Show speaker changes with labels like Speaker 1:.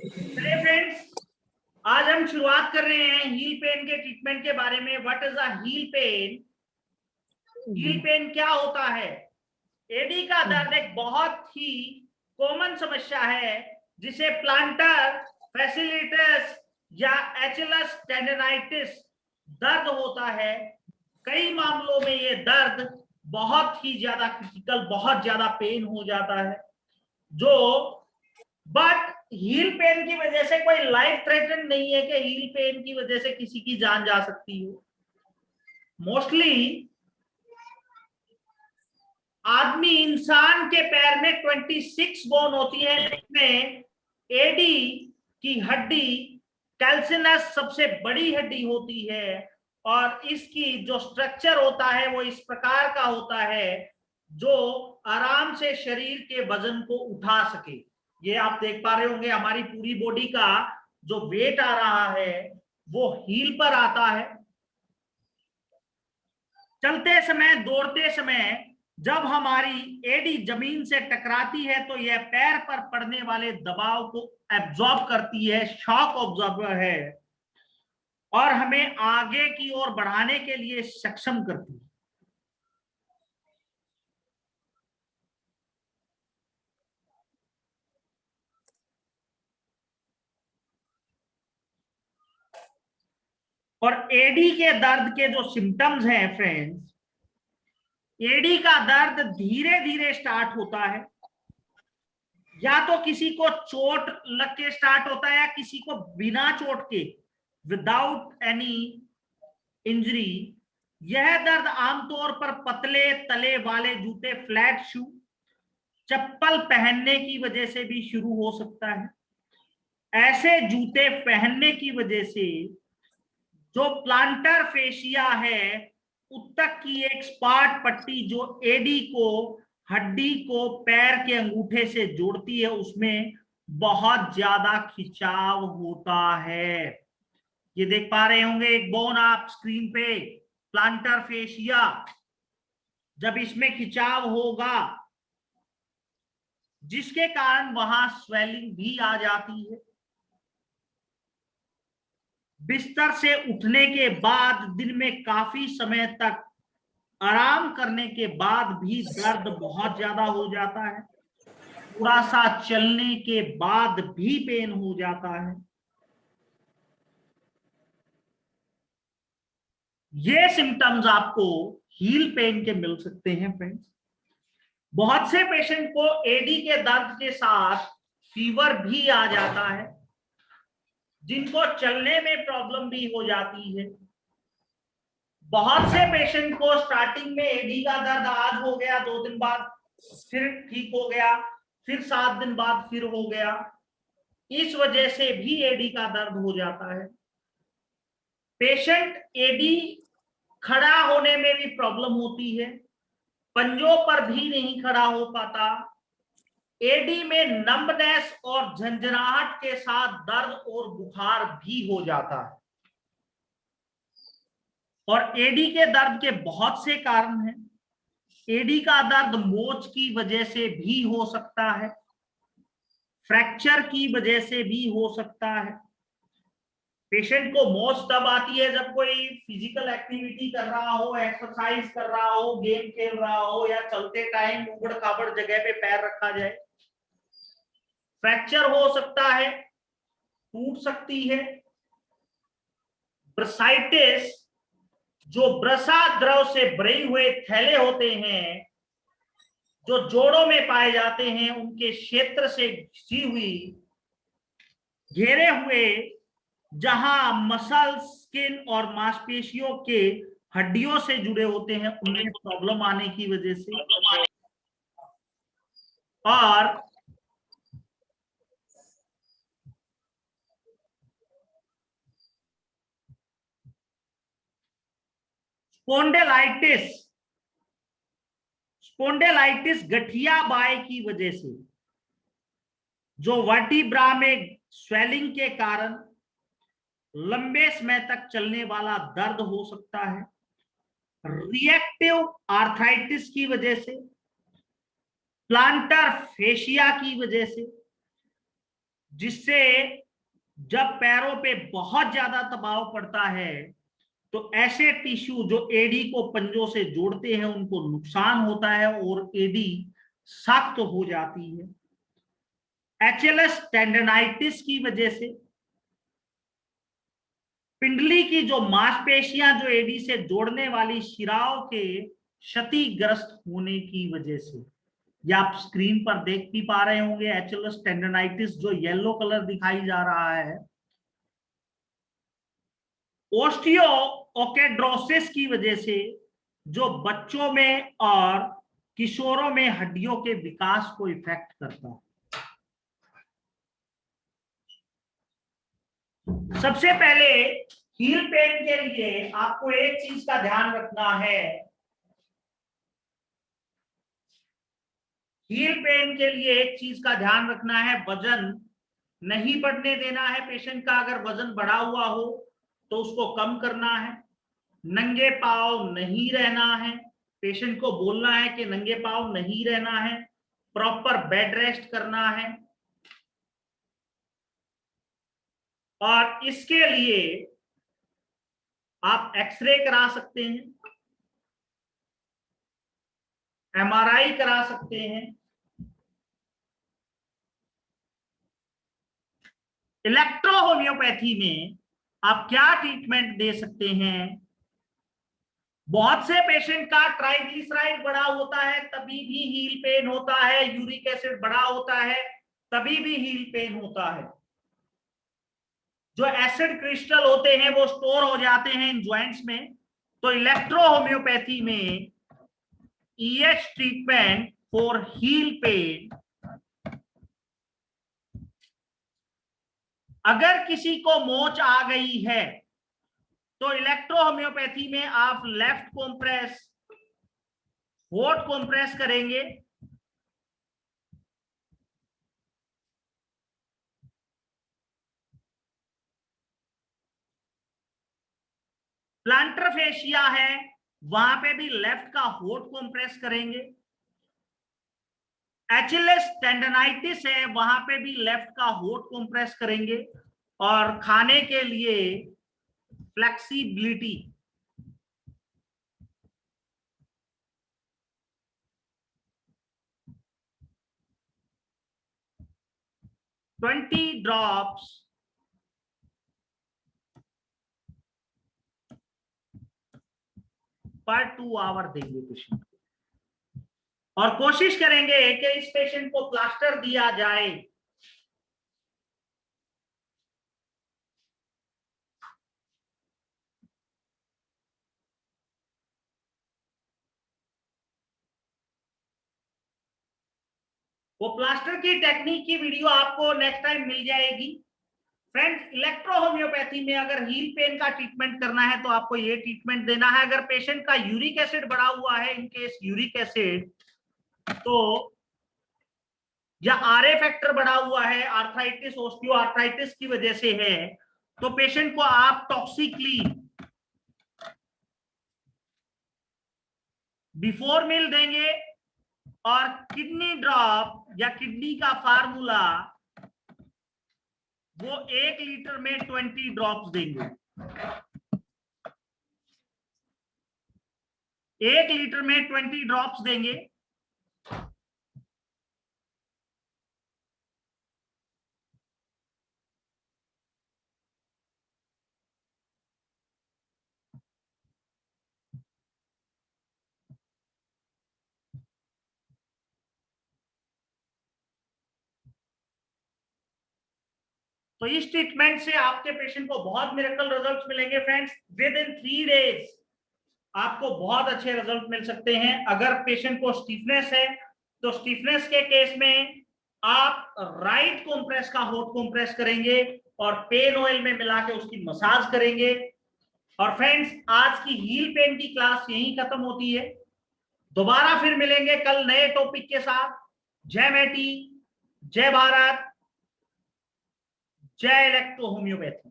Speaker 1: चलिए फ्रेंड्स, आज हम शुरुआत कर रहे हैं हील पेन के ट्रीटमेंट के बारे में। What is a heal pen? Heal pen क्या होता है? एडी का दर्द एक बहुत ही कॉमन समस्या है जिसे प्लांटर फैसिलिटस या एचएलएस टेंडनाइटिस दर्द होता है। कई मामलों में ये दर्द बहुत ही ज्यादा क्रिटिकल, बहुत ज्यादा पेन हो जाता है जो बट हील पेन की वजह से कोई लाइफ थ्रेटन नहीं है कि हील पेन की वजह से किसी की जान जा सकती हो। मोस्टली आदमी इंसान के पैर में 26 बोन होती है, जिसमें एडी की हड्डी कैल्सिनस सबसे बड़ी हड्डी होती है और इसकी जो स्ट्रक्चर होता है वो इस प्रकार का होता है जो आराम से शरीर के वजन को उठा सके। ये आप देख पा रहे होंगे, हमारी पूरी बॉडी का जो वेट आ रहा है वो हील पर आता है। चलते समय, दौड़ते समय जब हमारी एडी जमीन से टकराती है तो यह पैर पर पड़ने वाले दबाव को एब्जॉर्ब करती है, शॉक ऑब्जॉर्बर है, और हमें आगे की ओर बढ़ाने के लिए सक्षम करती है। और एडी के दर्द के जो सिम्टम्स हैं फ्रेंड्स, एडी का दर्द धीरे धीरे स्टार्ट होता है, या तो किसी को चोट लग के स्टार्ट होता है या किसी को बिना चोट के, विदाउट एनी इंजरी। यह दर्द आमतौर पर पतले तले वाले जूते, फ्लैट शू, चप्पल पहनने की वजह से भी शुरू हो सकता है। ऐसे जूते पहनने की वजह से जो प्लांटर फेशिया है, उत्तक की एक स्पार्ट पट्टी जो एडी को, हड्डी को पैर के अंगूठे से जोड़ती है, उसमें बहुत ज्यादा खिंचाव होता है। ये देख पा रहे होंगे एक बोन आप स्क्रीन पे, प्लांटर फेशिया। जब इसमें खिंचाव होगा जिसके कारण वहां स्वेलिंग भी आ जाती है। बिस्तर से उठने के बाद दिन में काफी समय तक आराम करने के बाद भी दर्द बहुत ज्यादा हो जाता है। थोड़ा सा चलने के बाद भी पेन हो जाता है। ये सिम्टम्स आपको हील पेन के मिल सकते हैं फ्रेंड्स। बहुत से पेशेंट को एडी के दर्द के साथ फीवर भी आ जाता है, जिनको चलने में प्रॉब्लम भी हो जाती है। बहुत से पेशेंट को स्टार्टिंग में एडी का दर्द आज हो गया, 2 दिन बाद फिर ठीक हो गया, फिर 7 दिन बाद फिर हो गया। इस वजह से भी एडी का दर्द हो जाता है। पेशेंट एडी खड़ा होने में भी प्रॉब्लम होती है, पंजों पर भी नहीं खड़ा हो पाता। एडी में नंबनेस और झंझनाहट के साथ दर्द और बुखार भी हो जाता है। और एडी के दर्द के बहुत से कारण हैं। एडी का दर्द मोच की वजह से भी हो सकता है, फ्रैक्चर की वजह से भी हो सकता है। पेशेंट को मोच तब आती है जब कोई फिजिकल एक्टिविटी कर रहा हो, एक्सरसाइज कर रहा हो, गेम खेल रहा हो, या चलते टाइम उबड़ खाबड़ जगह पे पैर रखा जाए। फ्रैक्चर हो सकता है, टूट सकती है। ब्रसाइटिस, जो ब्रसा द्रव से भरे हुए थैले होते हैं जो जोड़ों में पाए जाते हैं, उनके क्षेत्र से घिसी हुई, घेरे हुए, जहां मसल, स्किन और मांसपेशियों के हड्डियों से जुड़े होते हैं, उनमें प्रॉब्लम आने की वजह से। और स्पोंडेलाइटिस, स्पोंडेलाइटिस गठिया बाय की वजह से, जो वर्टिब्रा में स्वेलिंग के कारण लंबे समय तक चलने वाला दर्द हो सकता है। रिएक्टिव आर्थराइटिस की वजह से, प्लांटर फेशिया की वजह से, जिससे जब पैरों पे बहुत ज्यादा दबाव पड़ता है तो ऐसे टिश्यू जो एडी को पंजों से जोड़ते हैं उनको नुकसान होता है और एडी सख्त हो जाती है। एचएलएस टेंडनाइटिस की वजह से पिंडली की जो मांसपेशियां जो एडी से जोड़ने वाली शिराओं के क्षतिग्रस्त होने की वजह से, या आप स्क्रीन पर देख भी पा रहे होंगे एचएलएस टेंडनाइटिस जो येलो कलर दिखाई जा रहा है। ओस्टियोओकेड्रोसिस की वजह से जो बच्चों में और किशोरों में हड्डियों के विकास को इफेक्ट करता है। सबसे पहले हील पेन के लिए आपको एक चीज का ध्यान रखना है। हील पेन के लिए एक चीज का ध्यान रखना है, वजन नहीं बढ़ने देना है पेशेंट का। अगर वजन बढ़ा हुआ हो तो उसको कम करना है। नंगे पांव नहीं रहना है, पेशेंट को बोलना है कि नंगे पांव नहीं रहना है। प्रॉपर बेड रेस्ट करना है। और इसके लिए आप एक्सरे करा सकते हैं, एमआरआई करा सकते हैं। इलेक्ट्रो होम्योपैथी में आप क्या ट्रीटमेंट दे सकते हैं? बहुत से पेशेंट का ट्राइग्लिसराइड बढ़ा होता है तभी भी हील पेन होता है, यूरिक एसिड बढ़ा होता है तभी भी हील पेन होता है। जो एसिड क्रिस्टल होते हैं वो स्टोर हो जाते हैं इन ज्वाइंट्स में। तो इलेक्ट्रो होम्योपैथी में EH treatment for heal pen, अगर किसी को मोच आ गई है तो इलेक्ट्रो होम्योपैथी में आप लेफ्ट कॉम्प्रेस, हॉट कॉम्प्रेस करेंगे। प्लांटर फेशिया है वहां पे भी लेफ्ट का हॉट कॉम्प्रेस करेंगे। एचएलएस टेंडनाइटिस है वहां पे भी लेफ्ट का हॉट कॉम्प्रेस करेंगे। और खाने के लिए फ्लेक्सिबिलिटी, ट्वेंटी ड्रॉप्स पर 2 आवर देंगे पेशेंट को। और कोशिश करेंगे कि इस पेशेंट को प्लास्टर दिया जाए। वो प्लास्टर की टेक्निक की वीडियो आपको नेक्स्ट टाइम मिल जाएगी। फ्रेंड्स, इलेक्ट्रो होम्योपैथी में अगर हील पेन का ट्रीटमेंट करना है तो आपको ये ट्रीटमेंट देना है। अगर पेशेंट का यूरिक एसिड बढ़ा हुआ है, इन केस यूरिक एसिड, तो या आरए फैक्टर बढ़ा हुआ है, आर्थराइटिस, ऑस्टियो आर्थराइटिस की वजह से है, तो पेशेंट को आप टॉक्सिक्लीन बिफोर मील देंगे। और किडनी ड्रॉप या किडनी का फार्मूला वो 1 लीटर में 20 ड्रॉप्स देंगे। 1 लीटर में 20 ड्रॉप्स देंगे। तो इस ट्रीटमेंट से आपके पेशेंट को बहुत मिरेकल रिजल्ट्स मिलेंगे फ्रेंड्स। विद इन 3 डेज आपको बहुत अच्छे रिजल्ट मिल सकते हैं। अगर पेशेंट को स्टिफनेस है तो स्टिफनेस के केस में आप राइट कॉम्प्रेस का हॉट कॉम्प्रेस करेंगे और पेन ऑयल में मिला के उसकी मसाज करेंगे। और फ्रेंड्स, आज की हील पेन की क्लास यहीं खत्म होती है। दोबारा फिर मिलेंगे कल नए टॉपिक के साथ। जय मैटी, जय भारत, जय इलेक्ट्रो होम्योपैथी।